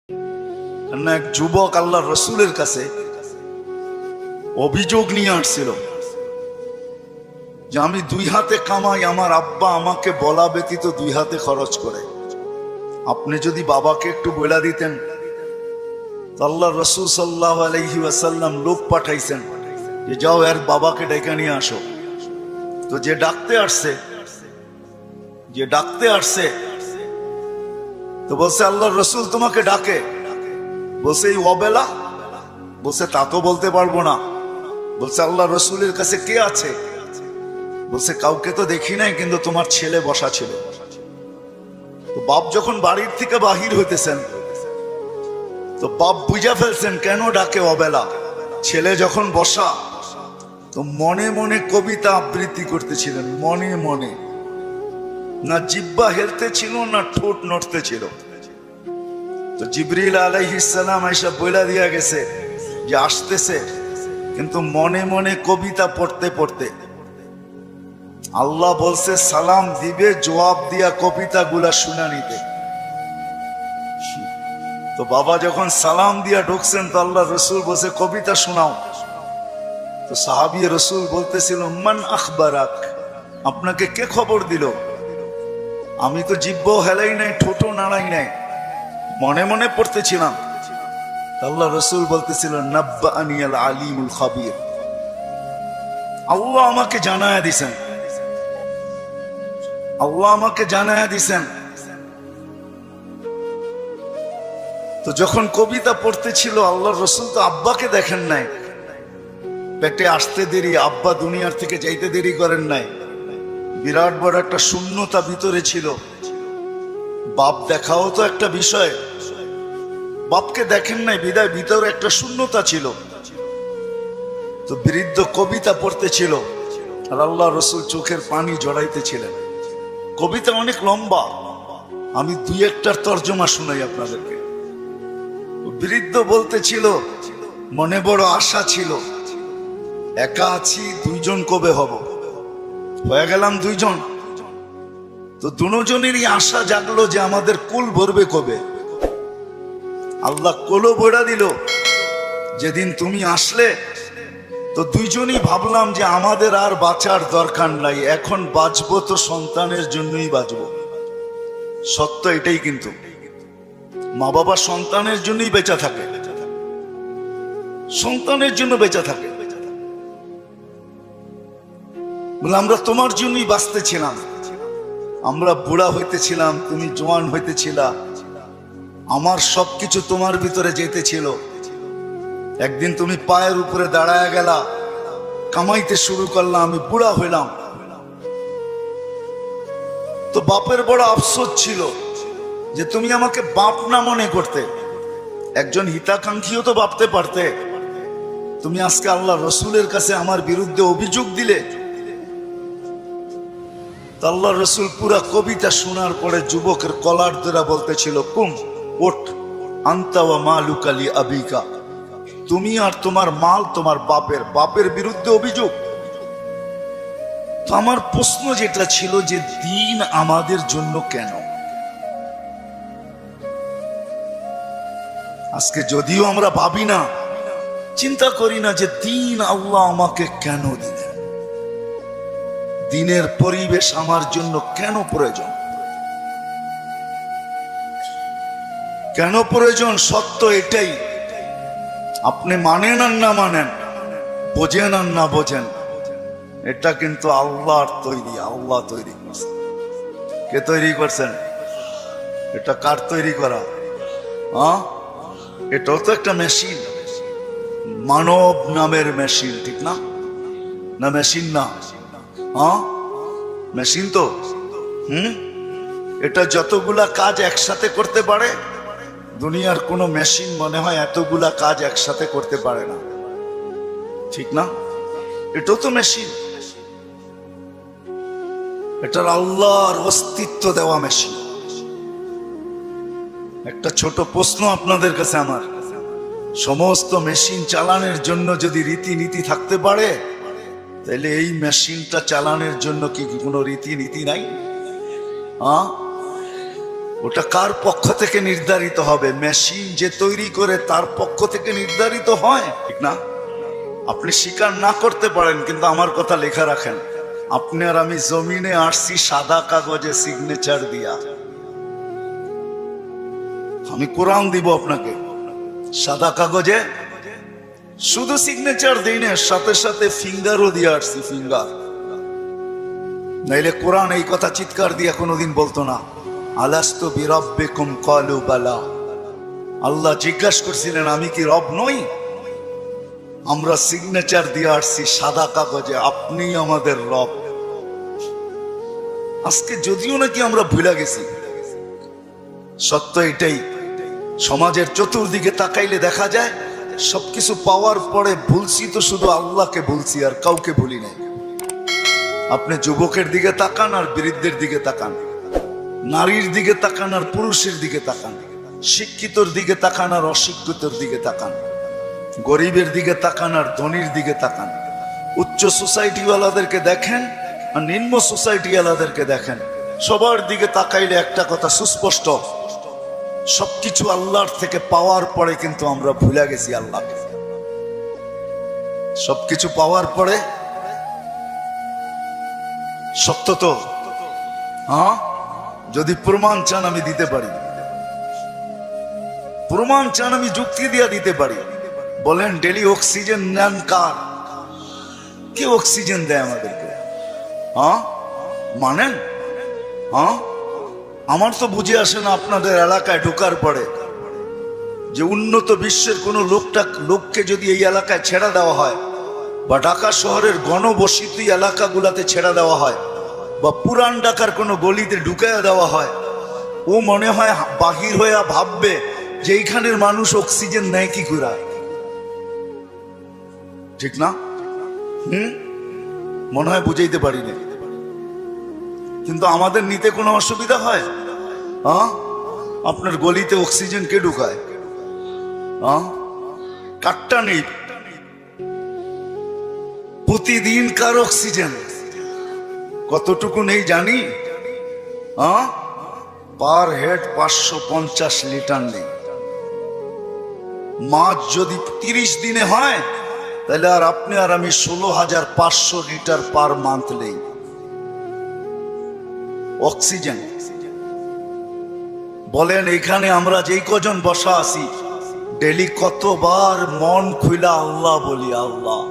এক যুবক আল্লাহ রসুলের কাছে অভিযোগ নিয়ে আসছিল যে আমি দুই হাতে কামাই, আমার আব্বা আমাকে বলা ব্যতীত দুই হাতে খরচ করে। আপনি যদি বাবাকে একটু বলে দিতেন। আল্লাহ রসুল সাল্লাল্লাহু আলাইহি ওয়াসাল্লাম লোক পাঠাইছেন যে যাও এর বাবাকে ডেকে নিয়ে আসো। তো যে ডাকতে আসছে তো বলছে আল্লাহ রসুল তোমাকে ডাকে। বলছে এই অবেলা? বলছে তা তো বলতে পারবো না। বলছে আল্লাহ রসুলের কাছে কে আছে? বলছে কাউকে তো দেখি নাই, কিন্তু তোমার ছেলে বসা ছিল। তো বাপ যখন বাড়ির থেকে বাহির হইতেছেন তো বাপ বুঝা ফেলছেন কেন ডাকে অবেলা। ছেলে যখন বসা তো মনে মনে কবিতা আবৃত্তি করতেছিলেন, মনে মনে। না জিহ্বা হেলতে ছিল না ঠোঁট নড়তে ছিল। তো জিবরিল আলাইহিস সালাম আয়েশা বইলা দিয়া গেছে যে আসতেছে, কিন্তু মনে মনে কবিতা পড়তে পড়তে। আল্লাহ বলছে সালাম দিবে, জবাব দিয়া কবিতা গুলা শুনা নিতে। তো বাবা যখন সালাম দিয়া ঢুকছেন তো আল্লাহ রসুল বলছে কবিতা শোনাও। তো সাহাবী রসুল বলতেছিল মান আখবারাক, আপনাকে কে খবর দিল? আমি তো জিহ্বাও হেলাই নাই, ঠোঁটও নাড়াই নাই, মনে মনে পড়তেছিলাম। আল্লাহ রসুল বলতেছিল নাব্বাআনি আল আলিমুল খাবীর, আল্লাহ আমাকে জানায়া দিছেন, আল্লাহ আমাকে জানায়া দিছেন। তো যখন কবিতা পড়তেছিল আল্লাহ রসুল তো আব্বাকে দেখেন নাই, পেটে আসতে দেরি, আব্বা দুনিয়ার থেকে যাইতে দেরি করেন নাই। বিরাট বড় একটা শূন্যতা ভিতরে ছিল। বাপ দেখাও তো একটা বিষয়, বাপকে দেখেন নাই বিদায় ভিতরে একটা শূন্যতা ছিল। তো বৃদ্ধ কবিতা পড়তেছিল আর আল্লাহ রসুল চোখের পানি জড়াইতেছিলেন। কবিতা অনেক লম্বা, আমি দুই একটার তর্জমা শুনাই আপনাদেরকে। বৃদ্ধ বলতেছিল মনে বড় আশা ছিল, একা আছি, দুইজন কবে হব? হয়ে গেলাম দুইজন। তো দুজনেরই আশা জাগলো যে আমাদের কুল ভরবে কবে। আল্লাহ কোলো ভরা দিল যেদিন তুমি আসলে। তো দুইজনই ভাবলাম যে আমাদের আর বাঁচার দরকার নাই, এখন বাঁচবো তো সন্তানের জন্যই বাঁচবো। সত্য এটাই, কিন্তু মা বাবা সন্তানের জন্যই বেঁচে থাকে, সন্তানের জন্য বেঁচে থাকে। বলে আমরা তোমার জন্যই বাঁচতেছিলাম, আমরা বুড়া হইতেছিলাম, তুমি জওয়ান হইতেছিলা, আমার সবকিছু তোমার ভিতরে যেতেছিল। একদিন তুমি পায়ের উপরে দাঁড়ায় গেলা, কামাইতে শুরু করলাম, আমি বুড়া হইলাম। তো বাপের বড় আফসোস ছিল যে তুমি আমাকে বাপ না মনে করতে, একজন হিতাকাঙ্ক্ষীও তো ভাবতে পারতে। তুমি আজকে আল্লাহ রসুলের কাছে আমার বিরুদ্ধে অভিযোগ দিলে। আল্লাহ রসুল পুরা কবিতা শোনার পরে যুবকের কলার ধরে বলতেছিল কুম ওঠ, আনতা ওয়া মালুকা লি আবিকা, তুমি আর তোমার মাল তোমার বাপের, বাপের বিরুদ্ধে অভিযোগ। তো আমার প্রশ্ন যেটা ছিল যে দিন আমাদের জন্য কেন? আজকে যদিও আমরা ভাবি না, চিন্তা করি না যে দিন আল্লাহ আমাকে কেন দিলেন, দিনের পরিবেশ আমার জন্য কেন প্রয়োজন, কেন প্রয়োজন? সত্য এটাই, আপনি মানেন আর না মানেন, বোঝেন আর না বোঝেন, এটা কিন্তু আল্লাহর তৈরি, আল্লাহ তৈরি করছেন। কে তৈরি করছেন? এটা কার তৈরি করা? এটাও তো একটা মেশিন, মানব নামের মেশিন, ঠিক না? না মেশিন না? মেশিন তো। এটা যতগুলা কাজ একসাথে করতে পারে, দুনিয়ার কোনো মেশিন মনে হয় এতগুলা কাজ একসাথে করতে পারে না, ঠিক না? এটাও তো মেশিন, এটার আল্লাহর অস্তিত্ব দেওয়া মেশিন। একটা ছোট প্রশ্ন আপনাদের কাছে আমার, সমস্ত মেশিন চালানোর জন্য যদি রীতিনীতি থাকতে পারে, তাহলে এই মেশিনটা চালানোর জন্য কি কোনো রীতিনীতি নাই? ওটা কার পক্ষ থেকে নির্ধারিত হবে? মেশিন যে তৈরি করে তার পক্ষ থেকে নির্ধারিত হয়, ঠিক না? আপনি স্বীকার না করতে পারেন, কিন্তু আমার কথা লেখা রাখেন, আপনি আর আমি জমিনে আসছি সাদা কাগজে সিগনেচার দিয়া। আমি কোরআন দিব আপনাকে, সাদা কাগজে শুধু সিগনেচার দিই না, সাথে সাথে ফিঙ্গারও দিয়ে আসছি, ফিঙ্গার। নাইলে কোরআন এই কথা চিৎকার দিয়ে কোনোদিন বলতো না, আলাস্তু বিরাব্বিকুম ক্বালু বালা। আল্লাহ জিজ্ঞাসা করছিলেন আমি কি রব নই? আমরা সিগনেচার দিয়ে আসছি সাদা কাগজে, আপনি আমাদের রব। আজকে যদিও নাকি আমরা ভুলে গেছি, সত্য এটাই, সমাজের চতুর্দিকে তাকাইলে দেখা যায় সবকিছু পাওয়ার পরে ভুলছি তো শুধু আল্লাহকে ভুলছি, আর কাউকে ভুলি নাই। আপনি যুবকের দিকে তাকান আর বৃদ্ধের দিকে তাকান, নারীর দিকে তাকান আর পুরুষের দিকে তাকান, শিক্ষিতর দিকে তাকান আর অশিক্ষিতর দিকে তাকান, গরিবের দিকে তাকান আর ধনীর দিকে তাকান, উচ্চ সোসাইটিওয়ালাদেরকে দেখেন আর নিম্ন সোসাইটিওয়ালাদেরকে দেখেন। সবার দিকে তাকাইলে একটা কথা সুস্পষ্ট, সবকিছু আল্লাহর থেকে পাওয়ার পরে কিন্তু আমরা ভুলে গেছি আল্লাহকে। সবকিছু পাওয়ার পরে, সত্য তো? হ্যাঁ, যদি প্রমাণ চান আমি দিতে পারি, প্রমাণ চান আমি যুক্তি দিয়ে দিতে পারি। বলেন ডেলি অক্সিজেন নেন কার? কে অক্সিজেন দেয় আমাদেরকে? হ্যাঁ মানেন? হ্যাঁ, আমার তো বুঝে আসে না আপনাদের এলাকায় ঢোকার পরে যে উন্নত বিশ্বের কোনো লোককে যদি এই এলাকায় ছেড়ে দেওয়া হয়, বা ঢাকা শহরের গণবসতি এলাকাগুলাতে ছেড়ে দেওয়া হয়, বা পুরান ঢাকার কোনো গলিতে ঢুকাইয়া দেওয়া হয়, ও মনে হয় বাহির হয়ে ভাববে যে এইখানের মানুষ অক্সিজেন নেয় কি করে, ঠিক না? মনে হয় বুঝাইতে পারি না, কিন্তু আমাদের নিতে কোনো অসুবিধা হয়? হ্যাঁ, আপনার গলিতে অক্সিজেন কে ঢুকায়? হ্যাঁ, কাটটা নেই প্রতিদিন কার অক্সিজেন কতটুকু নেই জানি? হ্যাঁ, পার হেড 550 লিটার নেই। মাছ যদি 30 দিনে হয় তাহলে আর আপনি আর আমি 16,500 লিটার পার মান্থ নেই অক্সিজেন। বলেন এখানে আমরা যেই কজন বসা আছি ডেলি কতবার মন খুইলা আল্লাহ বলি? আল্লাহ,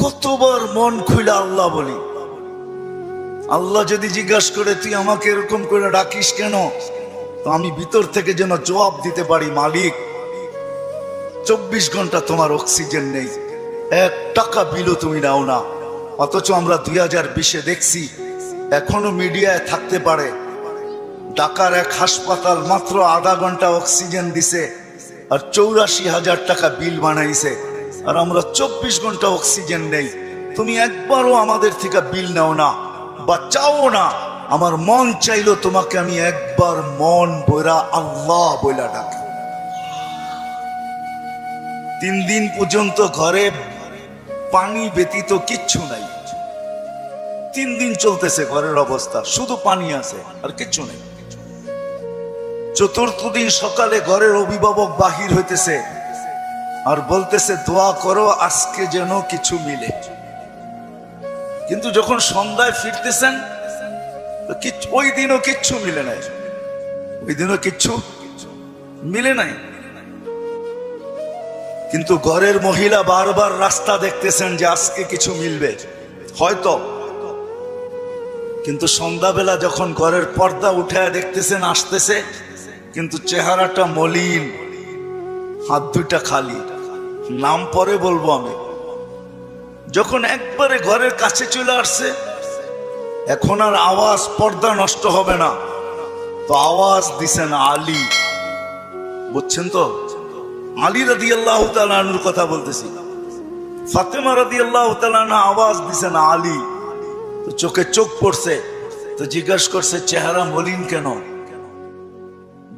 কতবার মন খুইলা আল্লাহ বলি? আল্লাহ যদি জিজ্ঞাসা করে তুই আমাকে এরকম করে ডাকিস কেন, তো আমি ভিতর থেকে যেন জবাব দিতে পারি, মালিক 24 ঘন্টা তোমার অক্সিজেন নেই, 1 টাকা বিলও তুমি নাও না। অথচ আমরা 2020-এ দেখছি এখনো মিডিয়ায় থাকতে পারে ঢাকার এক হাসপাতাল মাত্র আধা ঘন্টা অক্সিজেন দিছে আর 84,000 টাকা বিল বানাইছে, আর আমরা 24 ঘন্টা অক্সিজেন নেই। তুমি একবারও আমাদের থেকে বিল নাও না বা চাও না। আমার মন চাইলো তোমাকে আমি একবার মন বইরা আল্লাহ বইলা ডাকি। 3 দিন পর্যন্ত ঘরে পানি ব্যতীত কিচ্ছু নাই। 3 দিন চলতেছে ঘরের অবস্থা, শুধু পানি আছে আর কিচ্ছু নেই। 4র্থ দিন সকালে ঘরের অভিভাবক বাহির হইতেছে আর বলতেছে দোয়া করো আজকে যেন কিছু মিলে। কিন্তু যখন সন্ধ্যায় ফিরতেছেন ওই দিনও কিচ্ছু মিলে নাই, ওই দিনও কিচ্ছু মিলে নাই। কিন্তু ঘরের মহিলা বারবার রাস্তা দেখতেছেন যে আজকে কিছু মিলবে হয়তো, কিন্তু সন্ধ্যাবেলা যখন ঘরের পর্দা উঠায় দেখতেছেন আসতেছে, কিন্তু চেহারাটা মলিন, হাত দুইটা খালি। নাম পরে বলবো আমি। যখন একবারে ঘরের কাছে চলে আসছে, এখন আর আওয়াজ, পর্দা নষ্ট হবে না, তো আওয়াজ দিছেন আলী। বুঝছেন তো? আলী রাদিয়াল্লাহু তাআলা আনহুর কথা বলতেছি। ফাতেমা রাদিয়াল্লাহু তাআলা আনহা আওয়াজ দিছেন আলী। তো চোখে চোখ পড়ছে, তো জিজ্ঞাসা করছে চেহারা মলিন কেন?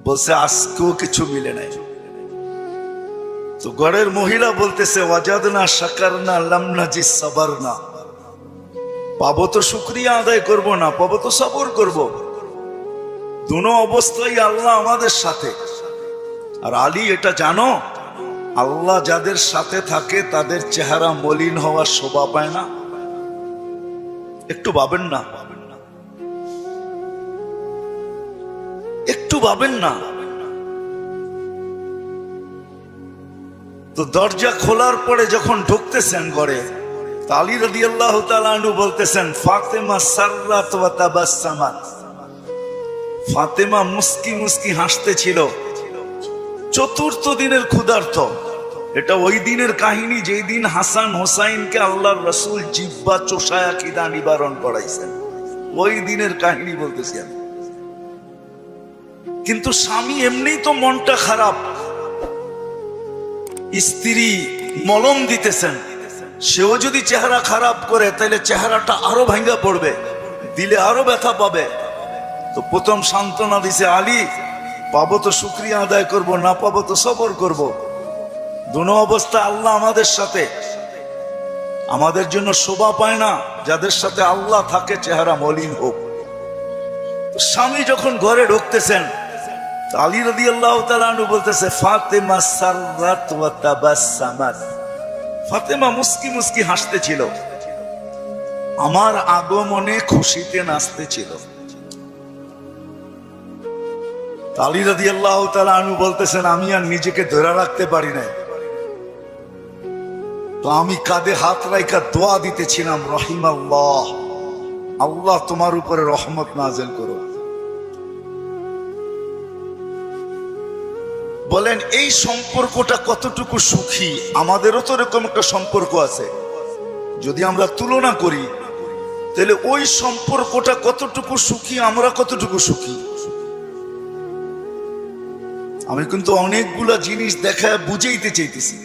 বলছে আজকেও কিছু মিলে নাই। তো ঘরের মহিলা বলতেছে ওয়াজাদনা শাকারনা লাম নাজিস সাবারনা। পাবো তো শুকরিয়া আদায় করব না, পাবো তো সবর করব। দুনো অবস্থায় আল্লাহ আমাদের সাথে। আর আলী এটা জানো, আল্লাহ যাদের সাথে থাকে তাদের চেহারা মলিন হওয়ার শোভা পায় না। একটু ভাবেন না, একটু ভাবেন না। তো দরজা খোলার পরে যখন ঢুকতেছেন ঘরে, আলী রাদিয়াল্লাহু তাআলা আনহু বলতেছেন, ফাতেমা সাররাত ওয়া তাবাসসামাত। ফাতেমা মুস্কি মুস্কি হাসতেছিল। চতুর্থ দিনের ক্ষুধার্ত। এটা ওই দিনের কাহিনী যেই দিন হাসান হোসাইনকে আল্লাহর রাসূল জিহ্বা চোষায়া খিদা নিবারণ করাইছেন। ওই দিনের কাহিনী বলতেছি আমি। কিন্তু স্বামী এমনিই তো মনটা খারাপ, স্ত্রী মলম দিতেছেন, সেও যদি চেহারা খারাপ করে তাহলে চেহারাটা আরো ভাঙ্গা পড়বে, দিলে আরো ব্যথা পাবে। তো প্রথম সান্ত্বনা দিছে, আলী পাবো তো শুকরিয়া আদায় করব, না পাবো তো সবর করব। দুনো অবস্থা আল্লাহ আমাদের সাথে। আমাদের জন্য শোভা পায় না যাদের সাথে আল্লাহ থাকে চেহারা মলিন হোক। স্বামী যখন ঘরে ঢুকতেছেন, আলী রাদিয়াল্লাহু তাআলা আনহু বলতেছে, ফাতেমা সাররাত ওয়া তাবাসসামাত। ফাতেমা মুস্কি মুস্কি হাসতেছিল, আমার আগমনে খুশিতে নাচতেছিল। আলী রাদিয়াল্লাহু তাআলা আনহু বলতেছেন, আমি আর নিজেকে ধরে রাখতে পারি নাই, তো আমি কাঁধে হাত রাইখা দোয়া দিতেছিলাম, রহিমাল্লাহ, আল্লাহ তোমার উপরে রহমত নাযিল করো। বলেন এই সম্পর্কটা কতটুকু সুখী। আমাদেরও তো এরকম একটা সম্পর্ক আছে, যদি আমরা তুলনা করি তাহলে ওই সম্পর্কটা কতটুকু সুখী, আমরা কতটুকু সুখী। আমি কিন্তু অনেকগুলা জিনিস দেখায় বুঝাইতে চাইতেছি।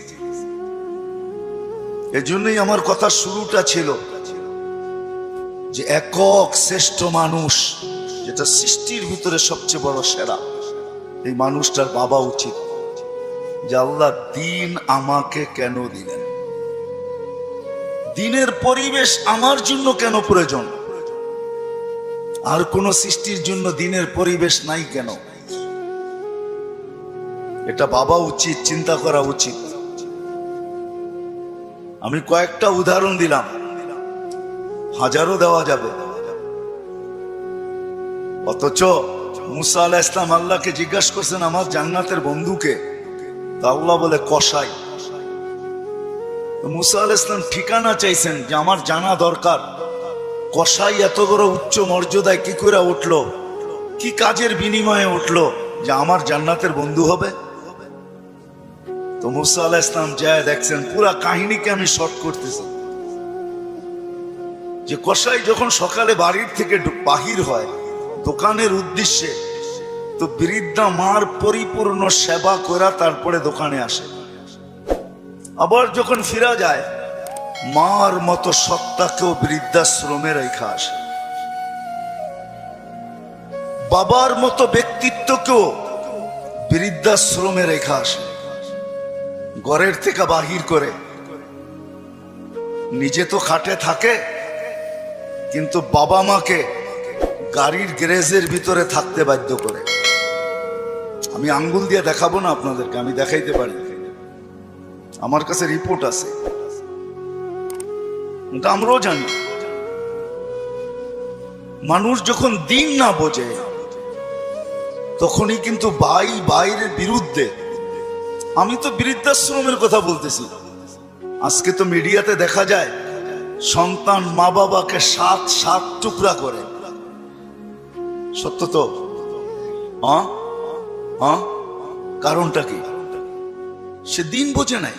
এজন্যই আমার কথা শুরুটা ছিল যে একক শ্রেষ্ঠ মানুষ, যেটা সৃষ্টির ভিতরে সবচেয়ে বড় সেরা, এই মানুষটার ভাবা উচিত যে আল্লাহ দিন আমাকে কেন দিলেন, দিনের পরিবেশ আমার জন্য কেন প্রয়োজন, আর কোন সৃষ্টির জন্য দিনের পরিবেশ নাই কেন। এটা ভাবা উচিত, চিন্তা করা উচিত। আমি কয়েকটা উদাহরণ দিলাম, হাজারও দেওয়া যাবে। অথচ মুসা আলাইহিস সালাম আল্লাহকে জিজ্ঞাসা করছেন, আমার জান্নাতের বন্ধুকে? তা আল্লাহ বলে কসাই। মুসা আলাইহিস সালাম ঠিকানা চাইছেন যে আমার জানা দরকার, কসাই এত বড় উচ্চ মর্যাদায় কি করে উঠলো, কি কাজের বিনিময়ে উঠলো যে আমার জান্নাতের বন্ধু হবে। তো মুসা আলাইহিস সালাম যায় দেখছেন, পুরা কাহিনীকে আমি শর্ট করতেছি, যে কসাই যখন সকালে বাড়ির থেকে বাহির হয় দোকানের উদ্দেশ্যে, তো বৃদ্ধা মার পরিপূর্ণ সেবা করা তারপরে দোকানে আসে। আবার যখন ফিরা যায়, মার মতো সত্তাকেও বৃদ্ধাশ্রমে রেখা আসে, বাবার মতো ব্যক্তিত্বকেও বৃদ্ধাশ্রমে রেখা আসে। ঘরের থেকে বাহির করে, নিজে তো খাটে থাকে, কিন্তু বাবা মাকে গাড়ির গ্যারেজের ভিতরে থাকতে বাধ্য করে। আমি আঙ্গুল দিয়ে দেখাবো না আপনাদেরকে, আমি দেখাইতে পারি, আমার কাছে রিপোর্ট আছে, কিন্তু আমরাও জানি। মানুষ যখন দিন না বোঝে তখনই কিন্তু ভাই ভাইয়ের বিরুদ্ধে। আমি তো বৃদ্ধাশ্রমের কথা বলতেছি। আজকে তো মিডিয়াতে দেখা যায় সন্তান মা বাবাকে সাত সাত টুকরা করে। সত্য তো? কারণটা কি? সে দিন বোঝে নাই,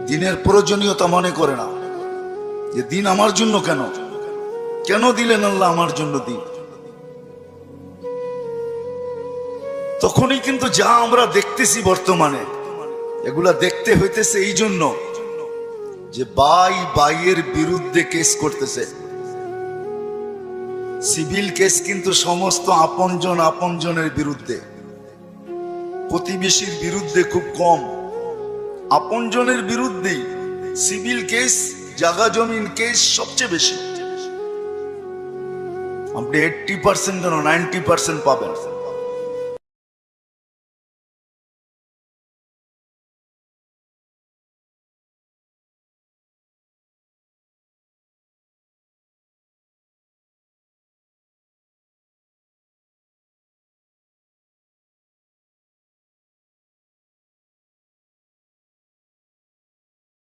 দিনের প্রয়োজনীয়তা মনে করে না, যে দিন আমার জন্য কেন, কেন দিলেন আল্লাহ আমার জন্য দিন। তখনই কিন্তু যা আমরা দেখতেছি বর্তমানে, এগুলা দেখতে হইতেছে এই জন্য যে ভাই ভাইয়ের বিরুদ্ধে কেস করতেছে। সিভিল কেস কিন্তু সমস্ত আপনজন আপনজনের বিরুদ্ধে, প্রতিবেশীর বিরুদ্ধে খুব কম, আপনজনের বিরুদ্ধেই সিভিল কেস, জায়গা জমিন কেস সবচেয়ে বেশি। আপনি 80% কেন 90% পাবেন।